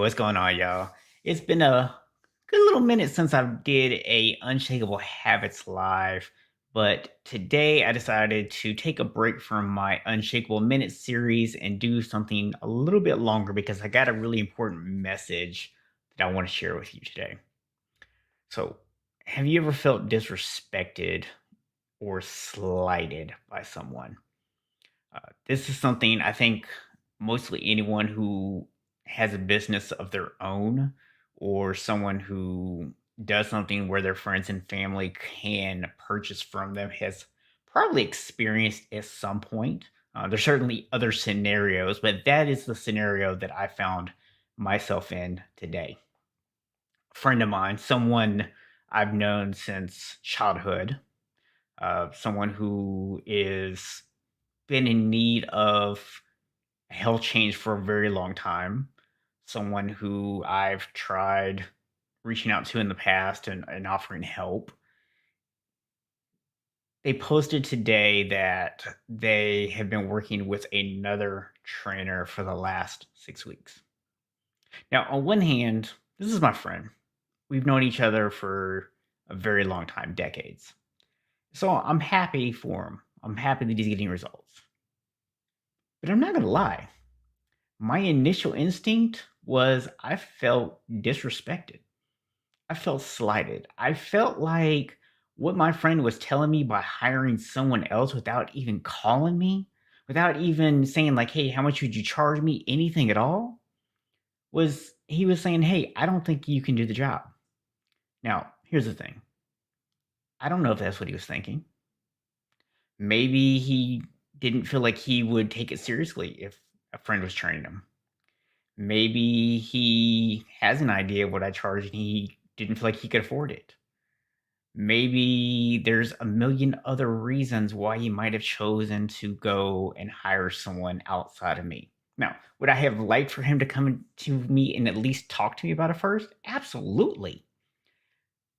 What's going on, y'all? It's been a good little minute since I did a Unshakable Habits live, but today I decided to take a break from my Unshakable Minute series and do something a little bit longer because I got a really important message that I want to share with you today. So, have you ever felt disrespected or slighted by someone? This is something I think mostly anyone who has a business of their own or someone who does something where their friends and family can purchase from them has probably experienced at some point. There's certainly other scenarios, but that is the scenario that I found myself in today. A friend of mine, someone I've known since childhood, someone who is been in need of health change for a very long time. Someone who I've tried reaching out to in the past and offering help. They posted today that they have been working with another trainer for the last 6 weeks. Now, on one hand, this is my friend. We've known each other for a very long time, decades. So I'm happy for him. I'm happy that he's getting results. But I'm not going to lie. My initial instinct was I felt disrespected. I felt slighted. I felt like what my friend was telling me by hiring someone else without even calling me, without even saying, like, hey, how much would you charge me? Anything at all, was he was saying, hey, I don't think you can do the job. Now, here's the thing. I don't know if that's what he was thinking. Maybe he didn't feel like he would take it seriously if a friend was training him. Maybe he has an idea of what I charge and he didn't feel like he could afford it. Maybe there's a million other reasons why he might have chosen to go and hire someone outside of me. Now, would I have liked for him to come to me and at least talk to me about it first? Absolutely.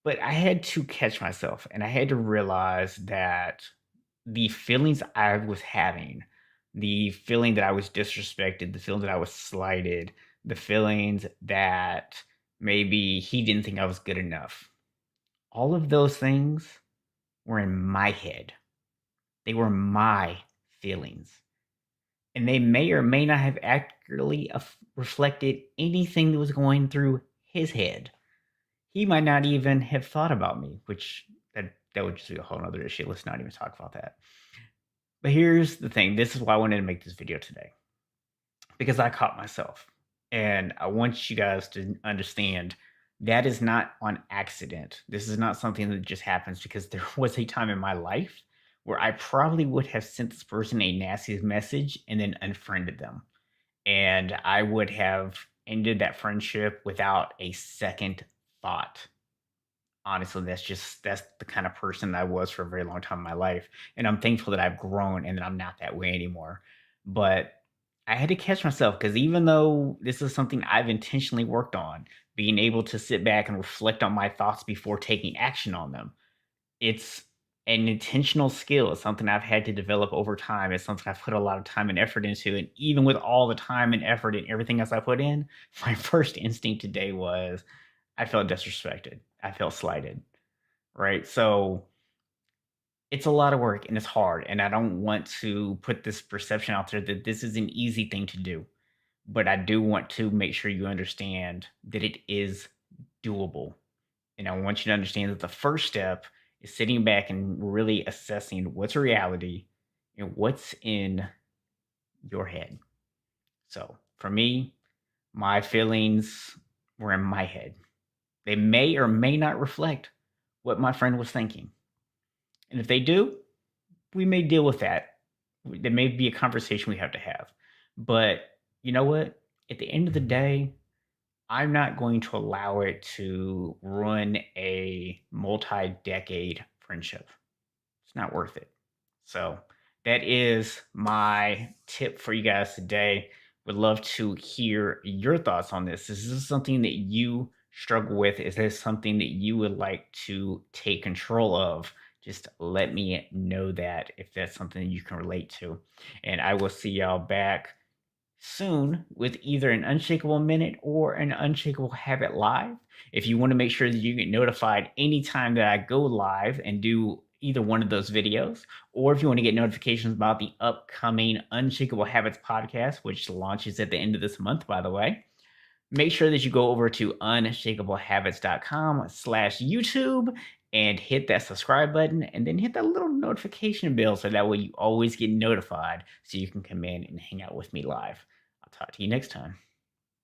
But I had to catch myself and I had to realize that the feelings I was having, the feeling that I was disrespected, the feeling that I was slighted, the feelings that maybe he didn't think I was good enough. All of those things were in my head. They were my feelings. And they may or may not have accurately reflected anything that was going through his head. He might not even have thought about me, which that would just be a whole other issue. Let's not even talk about that. But here's the thing. This is why I wanted to make this video today. Because I caught myself. And I want you guys to understand that is not on accident. This is not something that just happens because there was a time in my life where I probably would have sent this person a nasty message and then unfriended them. And I would have ended that friendship without a second thought. Honestly, that's the kind of person I was for a very long time in my life, and I'm thankful that I've grown and that I'm not that way anymore. But I had to catch myself because even though this is something I've intentionally worked on, being able to sit back and reflect on my thoughts before taking action on them, it's an intentional skill. It's something I've had to develop over time. It's something I've put a lot of time and effort into. And even with all the time and effort and everything else I put in, my first instinct today was I felt disrespected. I felt slighted. Right. So it's a lot of work and it's hard. And I don't want to put this perception out there that this is an easy thing to do. But I do want to make sure you understand that it is doable. And I want you to understand that the first step is sitting back and really assessing what's reality and what's in your head. So for me, my feelings were in my head. They may or may not reflect what my friend was thinking. And if they do, we may deal with that. There may be a conversation we have to have. But you know what? At the end of the day, I'm not going to allow it to ruin a multi-decade friendship. It's not worth it. So that is my tip for you guys today. Would love to hear your thoughts on this. Is this something that you struggle with? Is this something that you would like to take control of? Just let me know that if that's something you can relate to. And I will see y'all back soon with either an Unshakable Minute or an Unshakable Habit Live. If you want to make sure that you get notified anytime that I go live and do either one of those videos, or if you want to get notifications about the upcoming Unshakable Habits podcast, which launches at the end of this month, by the way, make sure that you go over to unshakablehabits.com/YouTube and hit that subscribe button and then hit that little notification bell so that way you always get notified so you can come in and hang out with me live. I'll talk to you next time.